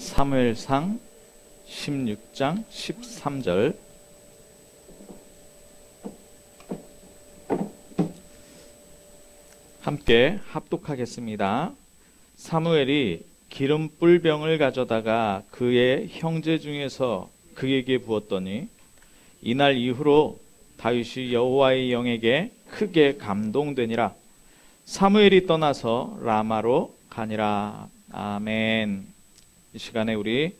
사무엘상 16장 13절. 함께 합독하겠습니다. 사무엘이 기름 뿔병을 가져다가 그의 형제 중에서 그에게 부었더니 이날 이후로 다윗이 여호와의 영에게 크게 감동되니라. 사무엘이 떠나서 라마로 가니라. 아멘. 이 시간에 우리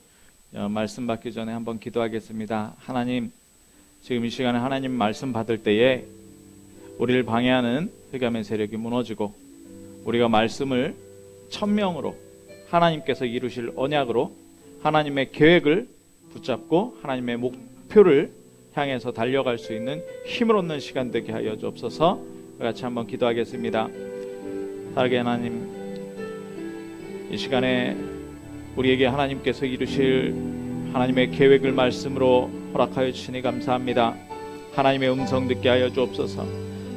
말씀 받기 전에 한번 기도하겠습니다. 하나님, 지금 이 시간에 하나님 말씀 받을 때에 우리를 방해하는 흑암의 세력이 무너지고 우리가 말씀을 천명으로 하나님께서 이루실 언약으로 하나님의 계획을 붙잡고 하나님의 목표를 향해서 달려갈 수 있는 힘을 얻는 시간 되게 하여 주옵소서. 같이 한번 기도하겠습니다. 사랑의 하나님, 이 시간에 우리에게 하나님께서 이루실 하나님의 계획을 말씀으로 허락하여 주시니 감사합니다. 하나님의 음성 듣게 하여 주옵소서.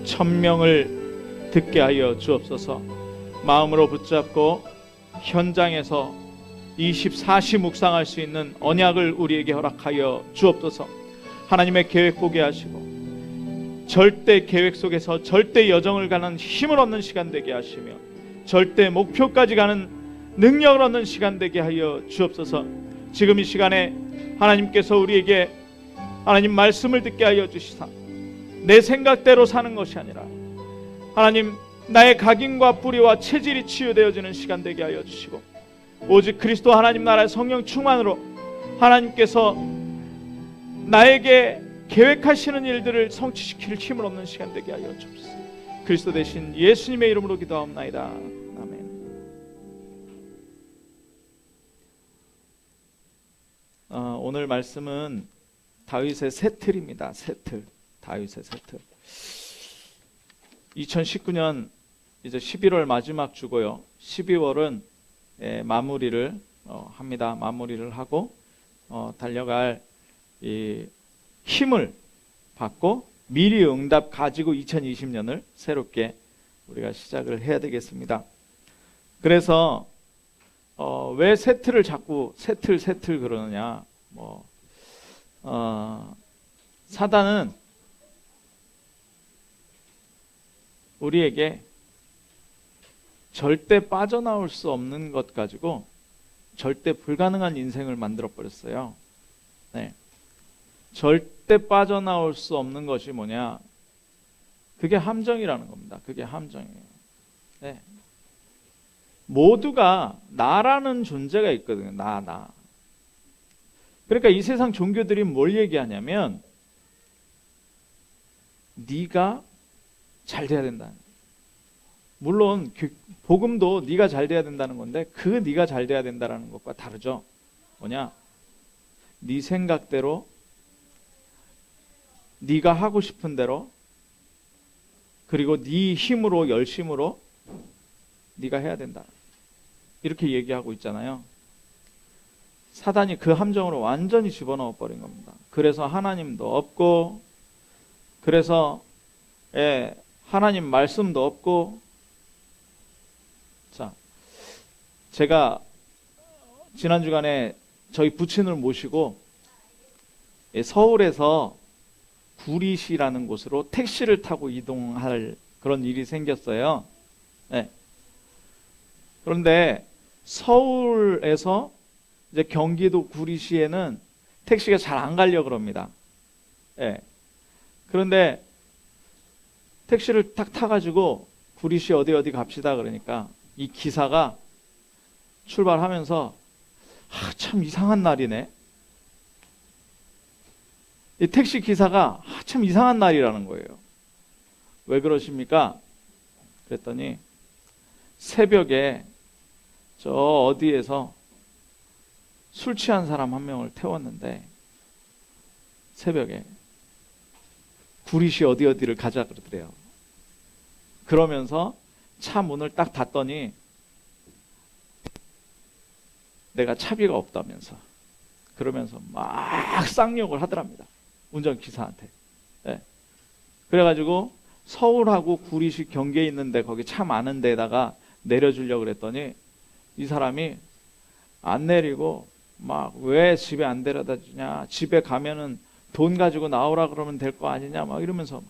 천명을 듣게 하여 주옵소서. 마음으로 붙잡고 현장에서 24시 묵상할 수 있는 언약을 우리에게 허락하여 주옵소서. 하나님의 계획 보게 하시고 절대 계획 속에서 절대 여정을 가는 힘을 얻는 시간 되게 하시며 절대 목표까지 가는 능력을 얻는 시간 되게 하여 주옵소서. 지금 이 시간에 하나님께서 우리에게 하나님 말씀을 듣게 하여 주시사 내 생각대로 사는 것이 아니라 하나님 나의 각인과 뿌리와 체질이 치유되어지는 시간 되게 하여 주시고 오직 그리스도 하나님 나라의 성령 충만으로 하나님께서 나에게 계획하시는 일들을 성취시킬 힘을 얻는 시간 되게 하여 주옵소서. 그리스도 대신 예수님의 이름으로 기도하옵나이다. 아멘. 오늘 말씀은 다윗의 새 틀입니다. 새 틀. 다윗의 새 틀. 2019년 이제 11월 마지막 주고요. 12월은 마무리를 합니다. 마무리를 하고 달려갈 이 힘을 받고 미리 응답 가지고 2020년을 새롭게 우리가 시작을 해야 되겠습니다. 그래서 왜 새 틀을 자꾸 새 틀 그러느냐? 사단은 우리에게 절대 빠져나올 수 없는 것 가지고 절대 불가능한 인생을 만들어 버렸어요. 네. 절대 빠져나올 수 없는 것이 뭐냐? 그게 함정이라는 겁니다. 그게 함정이에요. 네. 모두가 나라는 존재가 있거든요. 나. 그러니까 이 세상 종교들이 뭘 얘기하냐면 네가 잘 돼야 된다. 물론 복음도 네가 잘 돼야 된다는 건데 그 네가 잘 돼야 된다는 것과 다르죠. 뭐냐? 네 생각대로 네가 하고 싶은 대로 그리고 네 힘으로 열심으로 네가 해야 된다. 이렇게 얘기하고 있잖아요. 사단이 그 함정으로 완전히 집어넣어 버린 겁니다. 그래서 하나님도 없고 그래서 하나님 말씀도 없고. 자, 제가 지난 주간에 저희 부친을 모시고 서울에서 구리시라는 곳으로 택시를 타고 이동할 그런 일이 생겼어요. 네. 그런데 서울에서 이제 경기도 구리시에는 택시가 잘 안 가려고 그럽니다. 네. 그런데 택시를 딱 타가지고 구리시 어디 갑시다 그러니까 이 기사가 출발하면서 참 이상한 날이네. 이 택시 기사가 참 이상한 날이라는 거예요. 왜 그러십니까? 그랬더니 새벽에 저 어디에서 술 취한 사람 한 명을 태웠는데 새벽에 구리시 어디를 가자 그러더래요. 그러면서 차 문을 딱 닫더니 내가 차비가 없다면서 그러면서 막 쌍욕을 하더랍니다. 운전기사한테. 네. 그래가지고 서울하고 구리시 경계에 있는데 거기 차 많은 데다가 내려주려고 그랬더니 이 사람이 안 내리고 막 왜 집에 안 데려다 주냐, 집에 가면은 돈 가지고 나오라 그러면 될 거 아니냐, 막 이러면서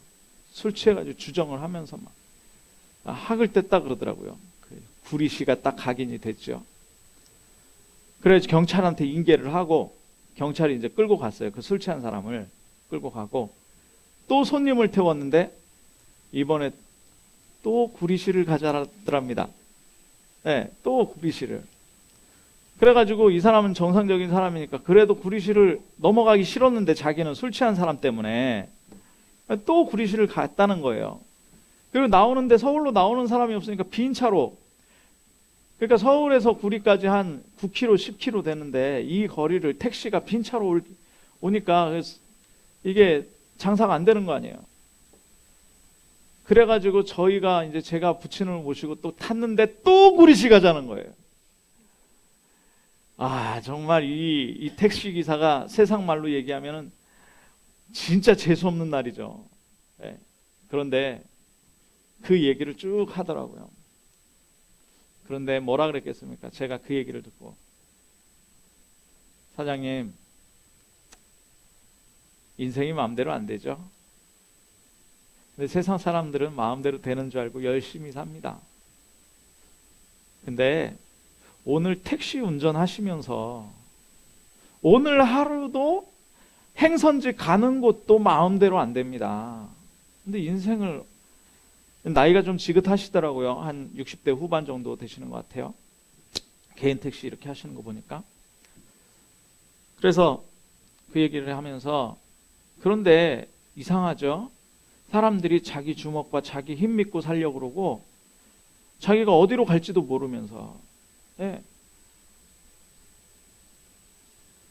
술 취해가지고 주정을 하면서 막 학을 뗐다 그러더라고요. 구리씨가 딱 각인이 됐죠. 그래서 경찰한테 인계를 하고 경찰이 이제 끌고 갔어요. 그 술 취한 사람을 끌고 가고 또 손님을 태웠는데 이번에 또 구리씨를 가져라더랍니다. 네, 또 구리씨를. 그래가지고 이 사람은 정상적인 사람이니까 그래도 구리씨를 넘어가기 싫었는데 자기는 술 취한 사람 때문에 또 구리씨를 갔다는 거예요. 그리고 나오는데 서울로 나오는 사람이 없으니까 빈 차로, 그러니까 서울에서 구리까지 한 9km, 10km 되는데 이 거리를 택시가 빈 차로 오니까 이게 장사가 안 되는 거 아니에요. 그래가지고 저희가 이제 제가 부친을 모시고 또 탔는데 또 구리씨 가자는 거예요. 아, 정말 이 택시 기사가 세상 말로 얘기하면은 진짜 재수 없는 날이죠. 네. 그런데 그 얘기를 쭉 하더라고요. 그런데 뭐라 그랬겠습니까? 제가 그 얘기를 듣고, 사장님, 인생이 마음대로 안 되죠. 근데 세상 사람들은 마음대로 되는 줄 알고 열심히 삽니다. 근데 오늘 택시 운전하시면서 오늘 하루도 행선지 가는 곳도 마음대로 안 됩니다. 근데 인생을, 나이가 좀 지긋하시더라고요. 한 60대 후반 정도 되시는 것 같아요. 개인 택시 이렇게 하시는 거 보니까. 그래서 그 얘기를 하면서, 그런데 이상하죠? 사람들이 자기 주먹과 자기 힘 믿고 살려고 그러고 자기가 어디로 갈지도 모르면서, 네.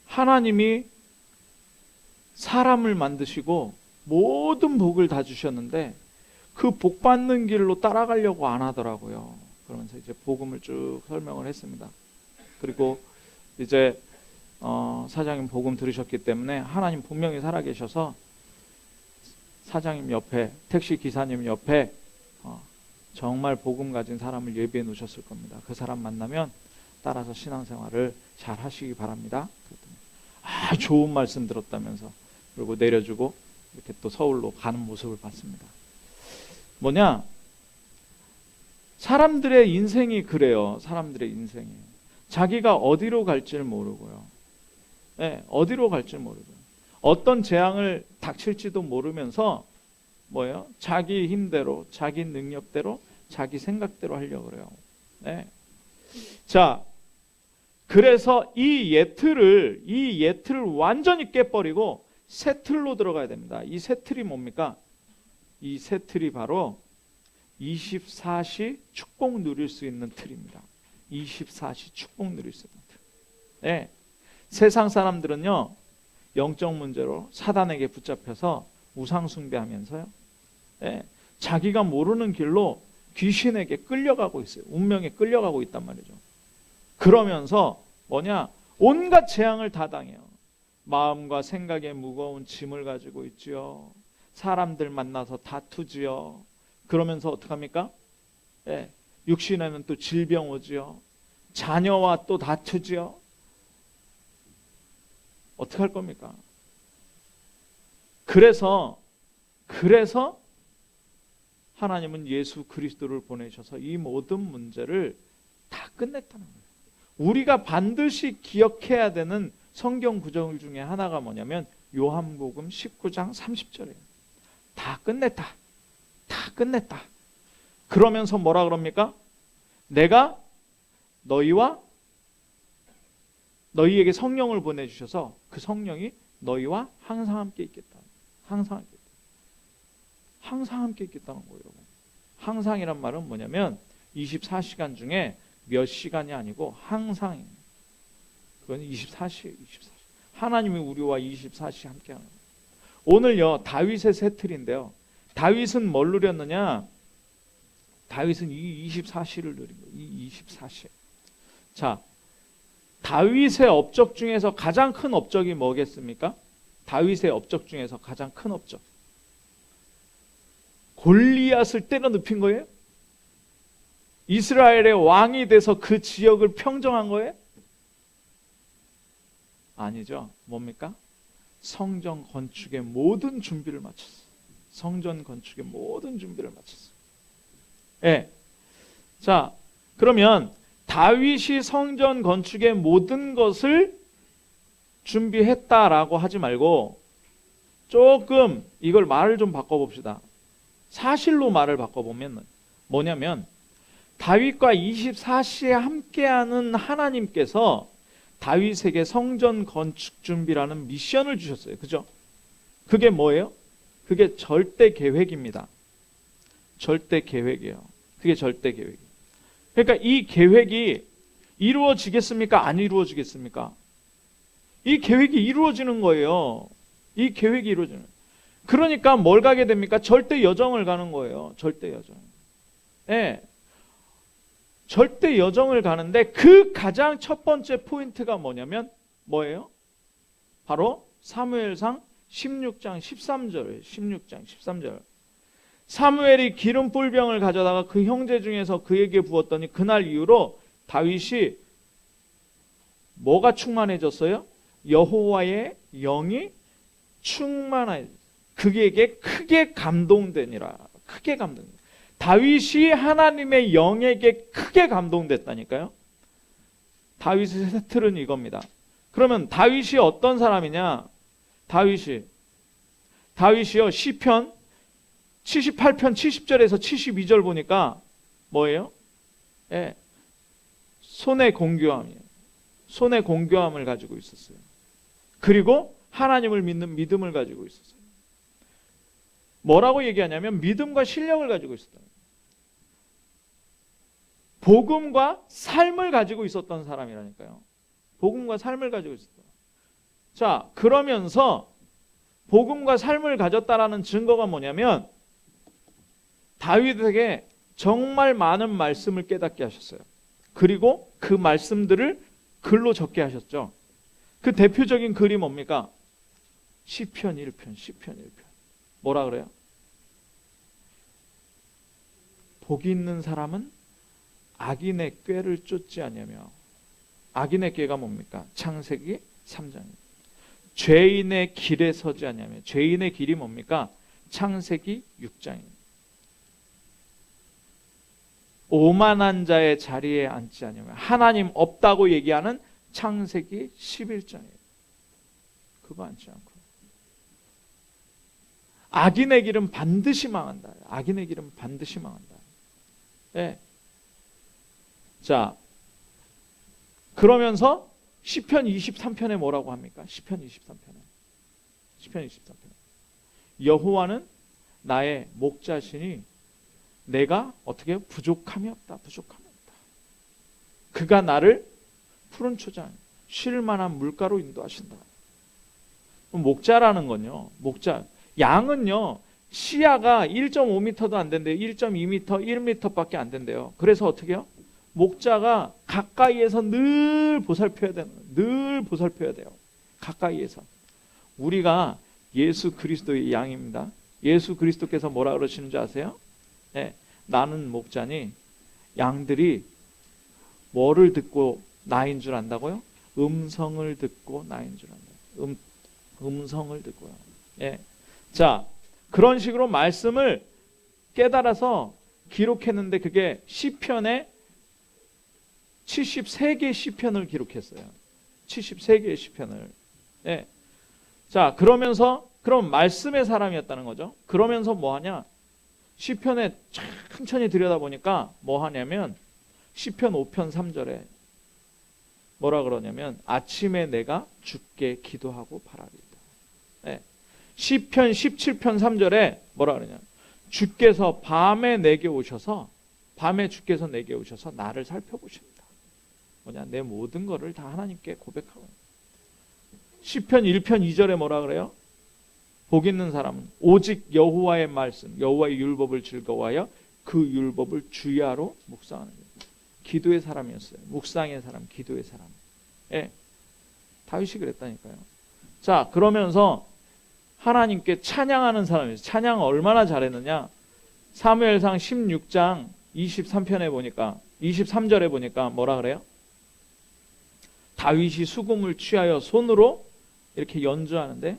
하나님이 사람을 만드시고 모든 복을 다 주셨는데 그 복 받는 길로 따라가려고 안 하더라고요. 그러면서 이제 복음을 쭉 설명을 했습니다. 그리고 이제 사장님 복음 들으셨기 때문에 하나님 분명히 살아계셔서 사장님 옆에, 택시 기사님 옆에 정말 복음 가진 사람을 예비해 놓으셨을 겁니다. 그 사람 만나면 따라서 신앙생활을 잘 하시기 바랍니다. 그랬더니 좋은 말씀 들었다면서 그리고 내려주고 이렇게 또 서울로 가는 모습을 봤습니다. 뭐냐? 사람들의 인생이 그래요. 사람들의 인생이 자기가 어디로 갈지를 모르고요. 네, 어디로 갈지를 모르고요. 어떤 재앙을 닥칠지도 모르면서 뭐예요? 자기 힘대로, 자기 능력대로, 자기 생각대로 하려고 그래요. 네. 자, 그래서 이 예틀을 완전히 깨버리고 새 틀로 들어가야 됩니다. 이 새 틀이 뭡니까? 이 새 틀이 바로 24시 축복 누릴 수 있는 틀입니다. 24시 축복 누릴 수 있는 틀. 네. 세상 사람들은요, 영적 문제로 사단에게 붙잡혀서 우상 숭배하면서요, 네. 자기가 모르는 길로 귀신에게 끌려가고 있어요. 운명에 끌려가고 있단 말이죠. 그러면서 뭐냐? 온갖 재앙을 다 당해요. 마음과 생각에 무거운 짐을 가지고 있지요. 사람들 만나서 다투지요. 그러면서 어떡합니까? 예, 육신에는 또 질병 오지요. 자녀와 또 다투지요. 어떡할 겁니까? 그래서 하나님은 예수 그리스도를 보내셔서 이 모든 문제를 다 끝냈다는 거예요. 우리가 반드시 기억해야 되는 성경 구절 중에 하나가 뭐냐면 요한복음 19장 30절이에요. 다 끝냈다. 다 끝냈다. 그러면서 뭐라 그럽니까? 내가 너희에게 성령을 보내주셔서 그 성령이 너희와 항상 함께 있겠다. 항상 함께 있겠다는 거예요. 항상이란 말은 뭐냐면 24시간 중에 몇 시간이 아니고 항상이에요. 그건 24시. 하나님이 우리와 24시 함께 하는 거예요. 오늘요, 다윗의 새 틀인데요. 다윗은 뭘 누렸느냐? 다윗은 이 24시를 누린 거예요. 이 24시. 자, 다윗의 업적 중에서 가장 큰 업적이 뭐겠습니까? 다윗의 업적 중에서 가장 큰 업적. 골리앗을 때려 눕힌 거예요? 이스라엘의 왕이 돼서 그 지역을 평정한 거예요? 아니죠. 뭡니까? 성전 건축의 모든 준비를 마쳤어. 성전 건축의 모든 준비를 마쳤어. 예. 자, 그러면 다윗이 성전 건축의 모든 것을 준비했다라고 하지 말고 조금 이걸 말을 좀 바꿔봅시다. 사실로 말을 바꿔보면 뭐냐면 다윗과 24시에 함께하는 하나님께서 다윗에게 성전 건축 준비라는 미션을 주셨어요. 그죠? 그게 뭐예요? 그게 절대 계획입니다. 절대 계획이에요. 그게 절대 계획이에요. 그러니까 이 계획이 이루어지겠습니까? 안 이루어지겠습니까? 이 계획이 이루어지는 거예요. 이 계획이 이루어지는. 그러니까 뭘 가게 됩니까? 절대 여정을 가는 거예요. 절대 여정. 예. 절대 여정을 가는데 그 가장 첫 번째 포인트가 뭐냐면 뭐예요? 바로 사무엘상 16장 13절이에요. 16장 13절. 사무엘이 기름 뿔병을 가져다가 그 형제 중에서 그에게 부었더니 그날 이후로 다윗이 뭐가 충만해졌어요? 여호와의 영이 충만해. 그에게 크게 감동되니라. 크게 감동되니라. 다윗이 하나님의 영에게 크게 감동됐다니까요. 다윗의 세틀은 이겁니다. 그러면 다윗이 어떤 사람이냐? 다윗이요 시편 78편 70절에서 72절 보니까 뭐예요? 예, 손의 공교함이에요. 손의 공교함을 가지고 있었어요. 그리고 하나님을 믿는 믿음을 가지고 있었어요. 뭐라고 얘기하냐면 믿음과 실력을 가지고 있었다. 복음과 삶을 가지고 있었던 사람이라니까요. 복음과 삶을 가지고 있었다. 자, 그러면서 복음과 삶을 가졌다라는 증거가 뭐냐면 다윗에게 정말 많은 말씀을 깨닫게 하셨어요. 그리고 그 말씀들을 글로 적게 하셨죠. 그 대표적인 글이 뭡니까? 시편 1편. 뭐라 그래요? 복이 있는 사람은 악인의 꾀를 쫓지 아니하며. 악인의 꾀가 뭡니까? 창세기 3장입니다. 죄인의 길에 서지 아니하며. 죄인의 길이 뭡니까? 창세기 6장입니다. 오만한 자의 자리에 앉지 아니하며. 하나님 없다고 얘기하는 창세기 11장이에요. 그거 앉지 않고. 악인의 길은 반드시 망한다. 악인의 길은 반드시 망한다. 예. 자, 그러면서 시편 23편에 뭐라고 합니까? 시편 23편에 여호와는 나의 목자시니 내가 어떻게 부족함이 없다. 그가 나를 푸른 초장 쉴 만한 물가로 인도하신다. 목자라는 건요. 목자. 양은요. 시야가 1.5m도 안 된대요. 1.2m, 1m밖에 안 된대요. 그래서 어떻게 해요? 목자가 가까이에서 늘 보살펴야 돼요. 가까이에서. 우리가 예수 그리스도의 양입니다. 예수 그리스도께서 뭐라 그러시는지 아세요? 네, 나는 목자니 양들이 뭐를 듣고 나인 줄 안다고요? 음성을 듣고 나인 줄 안다. 음성을 듣고요. 예. 자, 그런 식으로 말씀을 깨달아서 기록했는데 그게 시편에 73개의 시편을 기록했어요. 73개의 시편을. 예. 자, 그러면서 그럼 말씀의 사람이었다는 거죠. 그러면서 뭐 하냐? 시편에 천천히 들여다보니까 뭐 하냐면 시편 5편 3절에 뭐라 그러냐면 아침에 내가 주께 기도하고 바라리이다. 네. 시편 17편 3절에 뭐라 그러냐? 주께서 밤에 주께서 내게 오셔서 나를 살펴보십니다. 뭐냐? 내 모든 것을 다 하나님께 고백하고. 시편 1편 2절에 뭐라 그래요? 복 있는 사람은 오직 여호와의 말씀, 여호와의 율법을 즐거워하여 그 율법을 주야로 묵상하는 거예요. 기도의 사람이었어요. 묵상의 사람, 기도의 사람. 예. 다윗이 그랬다니까요. 자, 그러면서 하나님께 찬양하는 사람이었어요. 찬양 얼마나 잘했느냐? 사무엘상 16장 23절에 보니까 뭐라 그래요? 다윗이 수금을 취하여 손으로 이렇게 연주하는데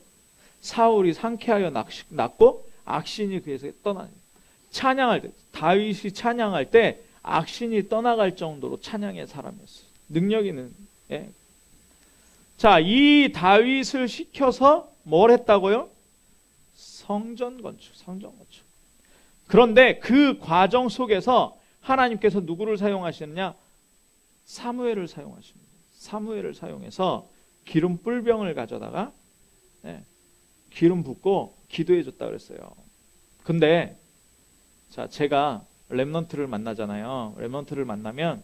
사울이 상쾌하여 났고 악신이 그에서 떠나니, 찬양할 때, 다윗이 찬양할 때 악신이 떠나갈 정도로 찬양의 사람이었어요. 능력 있는. 예. 자, 이 다윗을 시켜서 뭘 했다고요? 성전 건축. 그런데 그 과정 속에서 하나님께서 누구를 사용하시느냐? 사무엘을 사용하십니다. 사무엘을 사용해서 기름 뿔병을 가져다가 기름 붓고 기도해 줬다 그랬어요. 근데 자, 제가 렘넌트를 만나잖아요. 렘넌트를 만나면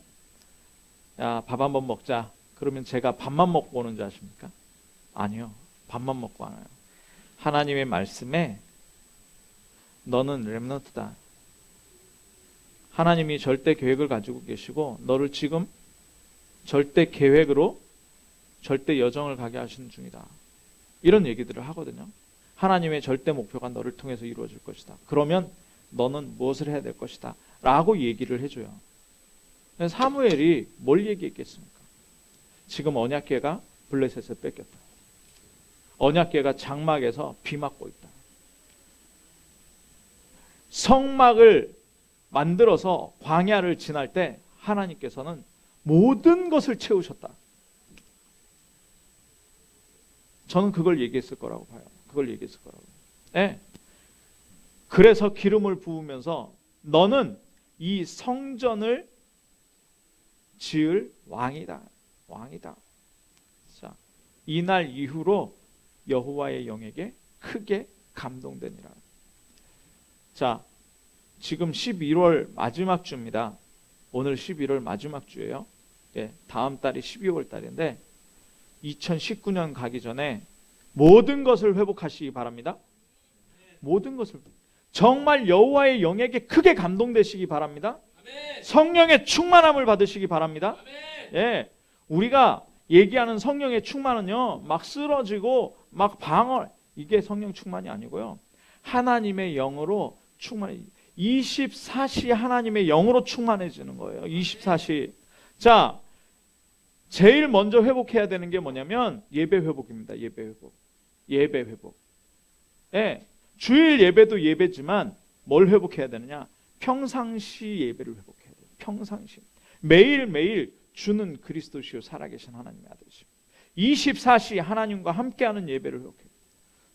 야, 밥 한번 먹자. 그러면 제가 밥만 먹고 오는 줄 아십니까? 아니요. 밥만 먹고 안 와요. 하나님의 말씀에 너는 렘넌트다. 하나님이 절대 계획을 가지고 계시고 너를 지금 절대 계획으로 절대 여정을 가게 하시는 중이다. 이런 얘기들을 하거든요. 하나님의 절대 목표가 너를 통해서 이루어질 것이다. 그러면 너는 무엇을 해야 될 것이다 라고 얘기를 해줘요. 사무엘이 뭘 얘기했겠습니까? 지금 언약궤가 블레셋에 뺏겼다. 언약궤가 장막에서 비 맞고 있다. 성막을 만들어서 광야를 지날 때 하나님께서는 모든 것을 채우셨다. 저는 그걸 얘기했을 거라고 봐요. 그걸 얘기했을 거라고. 네. 그래서 기름을 부으면서 너는 이 성전을 지을 왕이다. 왕이다. 자, 이날 이후로 여호와의 영에게 크게 감동되니라. 자, 지금 11월 마지막 주입니다. 오늘 11월 마지막 주예요. 예, 다음 달이 12월 달인데 2019년 가기 전에 모든 것을 회복하시기 바랍니다. 모든 것을 정말 여호와의 영에게 크게 감동되시기 바랍니다. 성령의 충만함을 받으시기 바랍니다. 예, 우리가 얘기하는 성령의 충만은요, 막 쓰러지고 막 방언, 이게 성령 충만이 아니고요, 하나님의 영으로 충만해. 24시 하나님의 영으로 충만해지는 거예요. 24시. 자, 제일 먼저 회복해야 되는 게 뭐냐면 예배 회복입니다. 예배 회복. 예배 회복. 예, 주일 예배도 예배지만 뭘 회복해야 되느냐? 평상시 예배를 회복해야 돼요. 평상시. 매일매일 주는 그리스도시요 살아계신 하나님의 아들이십니다. 24시 하나님과 함께하는 예배를 회복해요.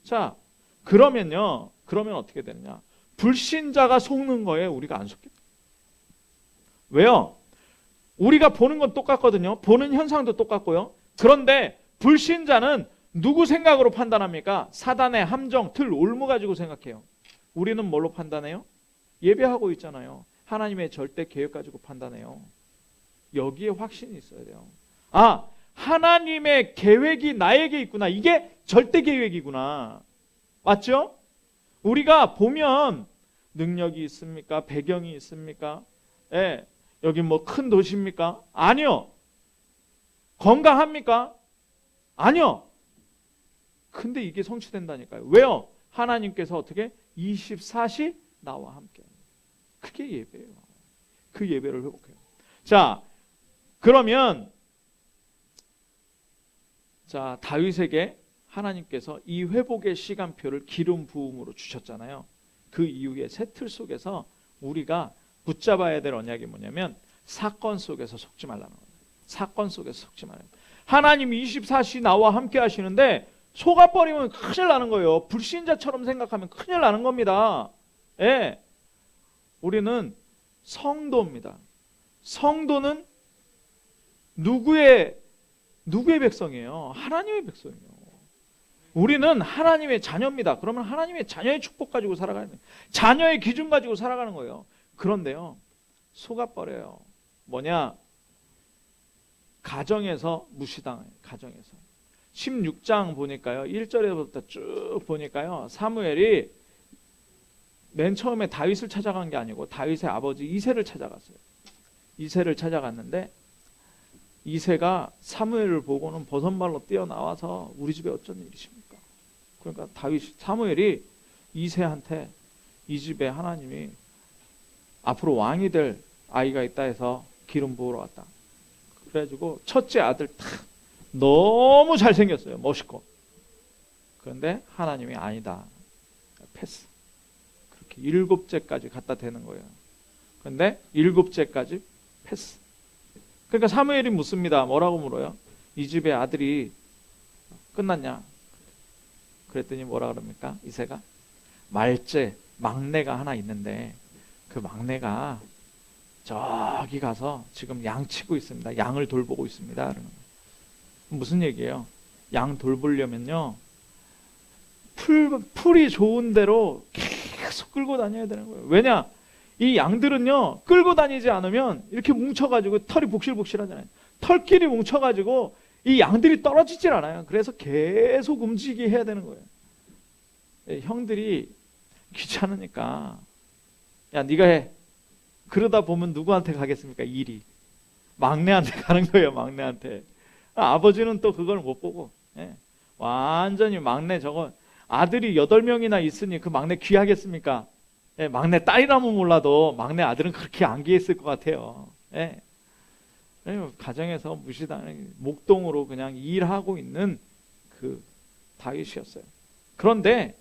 자, 그러면 어떻게 되느냐? 불신자가 속는 거에 우리가 안 속게. 왜요? 우리가 보는 건 똑같거든요. 보는 현상도 똑같고요. 그런데 불신자는 누구 생각으로 판단합니까? 사단의 함정, 틀, 올무 가지고 생각해요. 우리는 뭘로 판단해요? 예배하고 있잖아요. 하나님의 절대 계획 가지고 판단해요. 여기에 확신이 있어야 돼요. 아, 하나님의 계획이 나에게 있구나. 이게 절대 계획이구나. 맞죠? 우리가 보면 능력이 있습니까? 배경이 있습니까? 예, 여기 뭐 큰 도시입니까? 아니요. 건강합니까? 아니요. 근데 이게 성취된다니까요. 왜요? 하나님께서 어떻게 24시 나와 함께. 그게 예배예요. 그 예배를 회복해요. 자, 그러면 자, 다윗에게 하나님께서 이 회복의 시간표를 기름 부음으로 주셨잖아요. 그 이후에 새 틀 속에서 우리가 붙잡아야 될 언약이 뭐냐면 사건 속에서 속지 말라는 거예요. 사건 속에서 속지 말아요. 하나님이 24시 나와 함께 하시는데 속아버리면 큰일 나는 거예요. 불신자처럼 생각하면 큰일 나는 겁니다. 예. 우리는 성도입니다. 성도는 누구의 백성이에요? 하나님의 백성이에요. 우리는 하나님의 자녀입니다. 그러면 하나님의 자녀의 축복 가지고 살아가는 거예요. 자녀의 기준 가지고 살아가는 거예요. 그런데요, 속아버려요. 뭐냐? 가정에서 무시당해요. 가정에서. 16장 보니까요, 1절에부터 쭉 보니까요, 사무엘이 맨 처음에 다윗을 찾아간 게 아니고 다윗의 아버지 이새를 찾아갔어요. 이새를 찾아갔는데 이새가 사무엘을 보고는 버선발로 뛰어나와서 우리 집에 어쩐 일이십니까? 그러니까 사무엘이 이새한테 이 집에 하나님이 앞으로 왕이 될 아이가 있다 해서 기름 부으러 왔다. 그래가지고 첫째 아들 탁 너무 잘생겼어요. 멋있고. 그런데 하나님이 아니다. 패스. 그렇게 7째까지 갖다 대는 거예요. 그런데 7째까지 패스. 그러니까 사무엘이 묻습니다. 뭐라고 물어요? 이 집의 아들이 끝났냐? 그랬더니 뭐라 그럽니까? 이새가 말째 막내가 하나 있는데 그 막내가 저기 가서 지금 양 치고 있습니다. 양을 돌보고 있습니다. 그러는 거예요. 무슨 얘기예요? 양 돌보려면요 풀이 좋은 대로 계속 끌고 다녀야 되는 거예요. 왜냐? 이 양들은요 끌고 다니지 않으면 이렇게 뭉쳐가지고 털이 복실복실하잖아요. 털끼리 뭉쳐가지고 이 양들이 떨어지질 않아요. 그래서 계속 움직이게 해야 되는 거예요. 형들이 귀찮으니까 야 네가 해. 그러다 보면 누구한테 가겠습니까? 일이 막내한테 가는 거예요. 막내한테. 아버지는 또 그걸 못 보고 완전히 막내 저거 아들이 8명이나 있으니 그 막내 귀하겠습니까? 막내 딸이라면 몰라도 막내 아들은 그렇게 안 귀했을 것 같아요. 가정에서 무시당하는 목동으로 그냥 일하고 있는 그 다윗이었어요. 그런데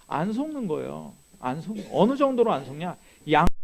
안 속는 거예요. 안 속. 어느 정도로 안 속냐? 양